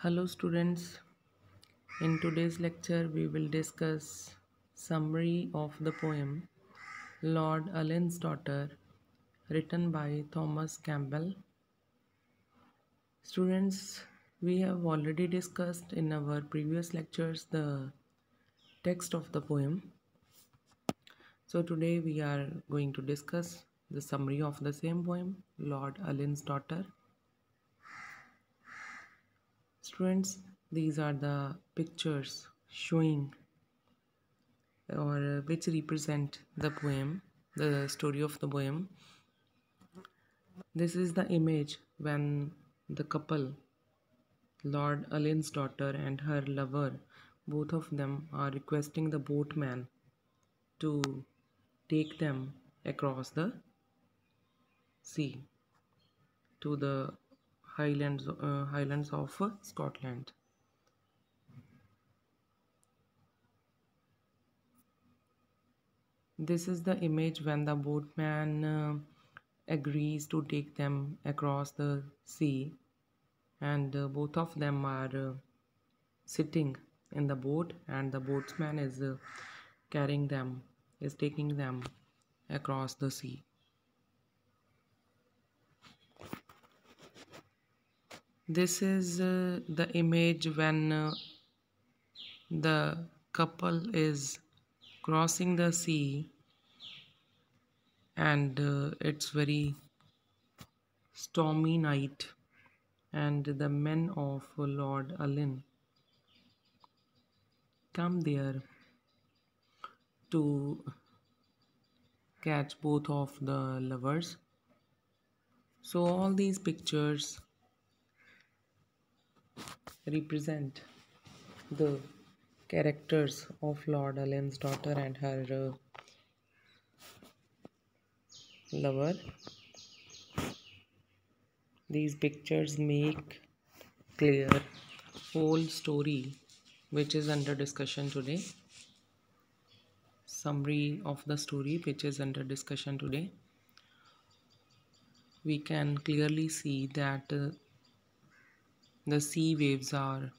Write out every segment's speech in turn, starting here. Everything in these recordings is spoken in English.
Hello students, in today's lecture we will discuss summary of the poem Lord Ullin's Daughter written by Thomas Campbell. Students, we have already discussed in our previous lectures the text of the poem. So today we are going to discuss the summary of the same poem Lord Ullin's Daughter. Students, these are the pictures showing or which represent the poem, the story of the poem. This is the image when the couple, Lord Ullin's daughter and her lover, both of them are requesting the boatman to take them across the sea to the highlands of Scotland. This is the image when the boatman agrees to take them across the sea, and both of them are sitting in the boat, and the boatsman is taking them across the sea. This is the image when the couple is crossing the sea, and it's very stormy night, and the men of Lord Ullin come there to catch both of the lovers. So all these pictures represent the characters of Lord Ullin's daughter and her lover. These pictures make clear whole story which is under discussion today. Summary of the story which is under discussion today. We can clearly see that the sea waves are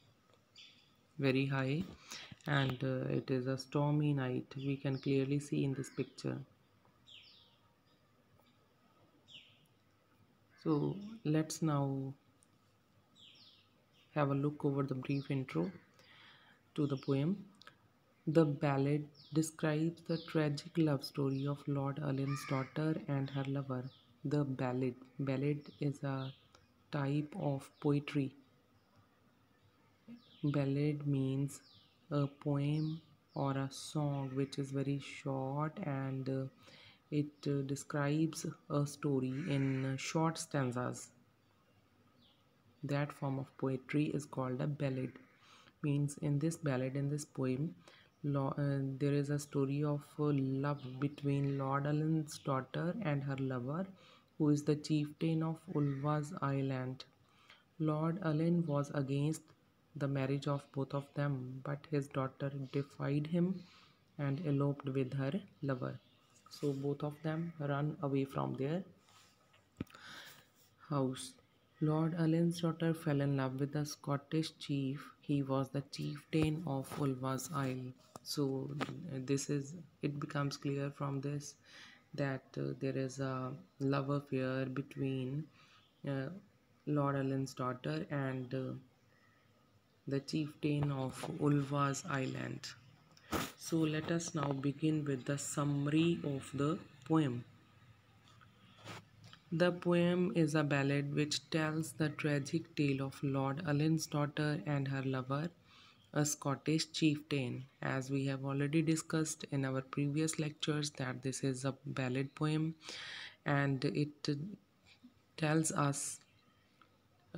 very high, and it is a stormy night. We can clearly see in this picture. So let's now have a look over the brief intro to the poem. The ballad describes the tragic love story of Lord Ullin's daughter and her lover. The ballad is a type of poetry. Ballad means a poem or a song which is very short, and it describes a story in short stanzas. That form of poetry is called a ballad. Means in this poem, there is a story of love between Lord Ullin's daughter and her lover, who is the chieftain of Ulva's island. Lord Ullin was against the marriage of both of them, but his daughter defied him and eloped with her lover. So both of them run away from their house. Lord Ullin's daughter fell in love with a Scottish chief. He was the chieftain of Ulva's Isle. So it becomes clear from this that there is a love affair between uh, Lord Ullin's daughter and the chieftain of Ulva's Island. So let us now begin with the summary of the poem. The poem is a ballad which tells the tragic tale of Lord Ullin's daughter and her lover, a Scottish chieftain. As we have already discussed in our previous lectures, that this is a ballad poem, and it tells us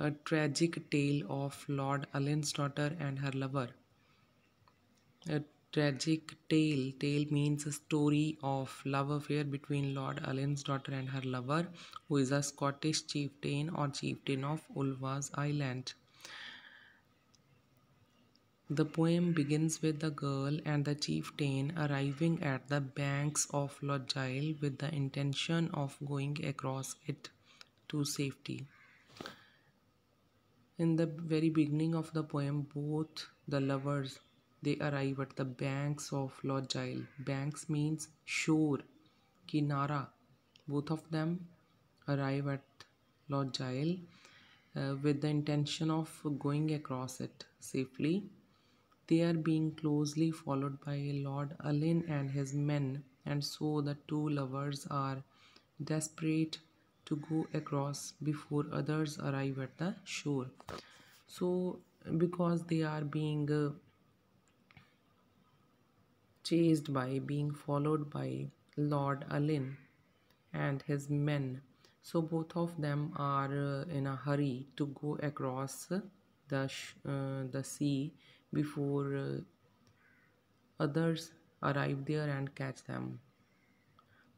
a tragic tale of Lord Ullin's daughter and her lover. A tragic tale. Tale means a story of love affair between Lord Ullin's daughter and her lover, who is a Scottish chieftain or chieftain of Ulva's Island. The poem begins with the girl and the chieftain arriving at the banks of Loch with the intention of going across it to safety. In the very beginning of the poem, both the lovers they arrive at the banks of Lord Gile. Banks means shore, kinara. Both of them arrive at Lord Gile with the intention of going across it safely. They are being closely followed by Lord Ullin and his men, and so the two lovers are desperate to go across before others arrive at the shore. So, because they are being chased by, being followed by Lord Ullin and his men, so both of them are in a hurry to go across the sea before others arrive there and catch them.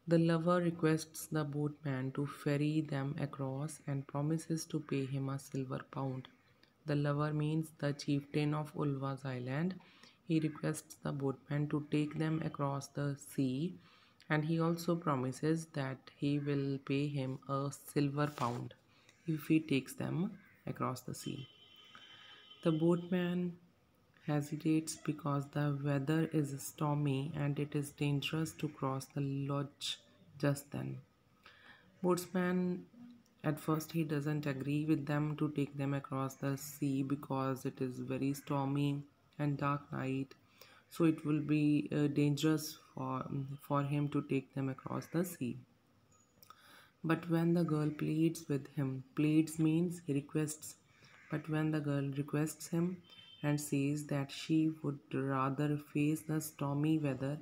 The lover requests the boatman to ferry them across and promises to pay him a silver pound. The lover means the chieftain of Ulva's island. He requests the boatman to take them across the sea, and he also promises that he will pay him a silver pound if he takes them across the sea. The boatman hesitates because the weather is stormy and it is dangerous to cross the lodge just then. Boatsman, at first, he doesn't agree with them to take them across the sea because it is very stormy and dark night. So it will be dangerous for him to take them across the sea. But when the girl pleads with him, pleads means he requests. But when the girl requests him and says that she would rather face the stormy weather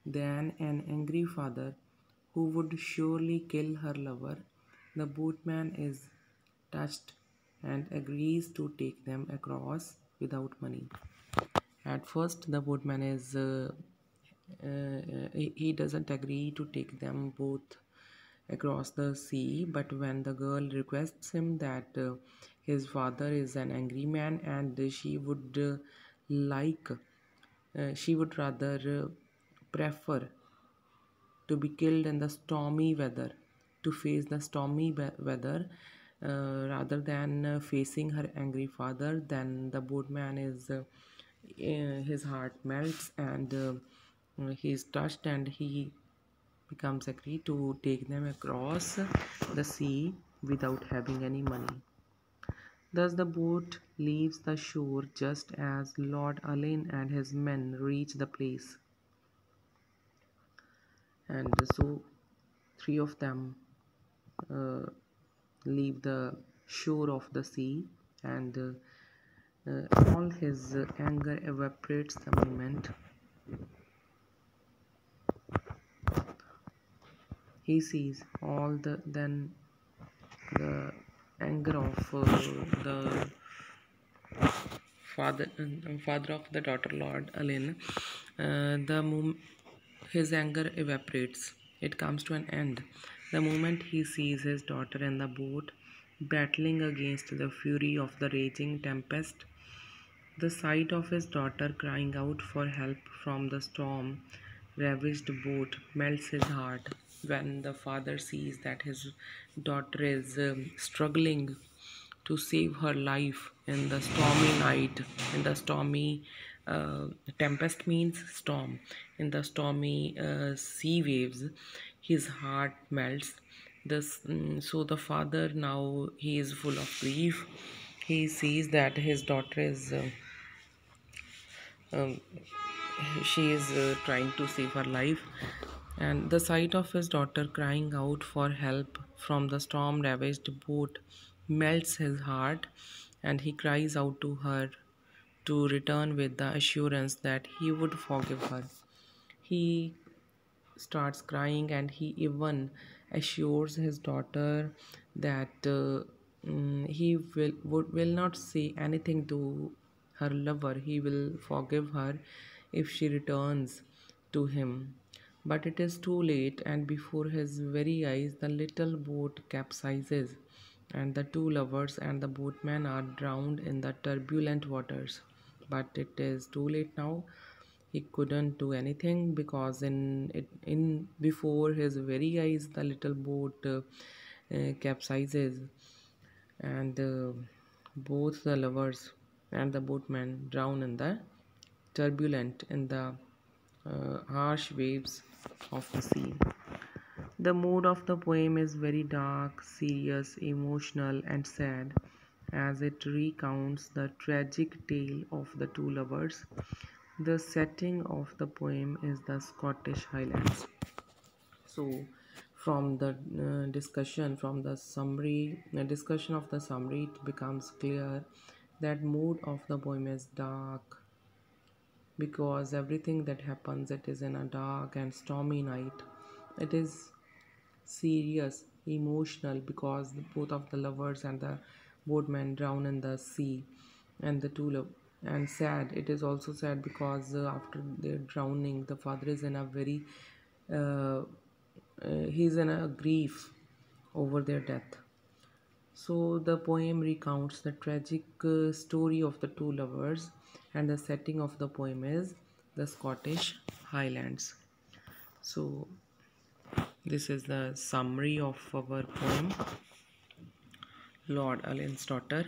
than an angry father who would surely kill her lover, the boatman is touched and agrees to take them across without money. At first, the boatman is he doesn't agree to take them both across the sea, but when the girl requests him that his father is an angry man and she would rather prefer to be killed in the stormy weather, to face the stormy weather rather than facing her angry father, then the boatman is his heart melts and he is touched and he becomes agree to take them across the sea without having any money. Thus the boat leaves the shore just as Lord Ullin and his men reach the place, and so three of them uh, leave the shore of the sea, and all his anger evaporates the moment he sees all the anger of the father of the daughter Lord Alin. His anger evaporates. It comes to an end the moment he sees his daughter in the boat battling against the fury of the raging tempest. The sight of his daughter crying out for help from the storm ravaged boat melts his heart. When the father sees that his daughter is struggling to save her life in the stormy night, in the stormy tempest means storm, in the stormy sea waves, his heart melts. So the father now he is full of grief. He sees that his daughter is um, she is trying to save her life, and the sight of his daughter crying out for help from the storm ravaged boat melts his heart, and he cries out to her to return with the assurance that he would forgive her. He starts crying and he even assures his daughter that he will not say anything to her lover. He will forgive her if she returns to him. But it is too late, and before his very eyes, the little boat capsizes, and the two lovers and the boatman are drowned in the turbulent waters. But it is too late now. He couldn't do anything because in before his very eyes the little boat capsizes, and Both the lovers and the boatman drown in the harsh waves of the sea. The mood of the poem is very dark, serious, emotional, and sad as it recounts the tragic tale of the two lovers. The setting of the poem is the Scottish Highlands. So, from the discussion of the summary, it becomes clear that mood of the poem is dark because everything that happens it is in a dark and stormy night. It is serious, emotional because both of the lovers and the boatman drown in the sea, and the two love and sad. It is also sad because after their drowning, the father is in a very he's in a grief over their death. So the poem recounts the tragic story of the two lovers, and the setting of the poem is the Scottish Highlands. So this is the summary of our poem, Lord Ullin's Daughter.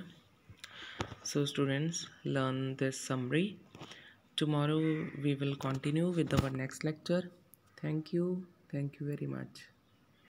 So students, learn this summary. Tomorrow we will continue with our next lecture. Thank you. Thank you very much.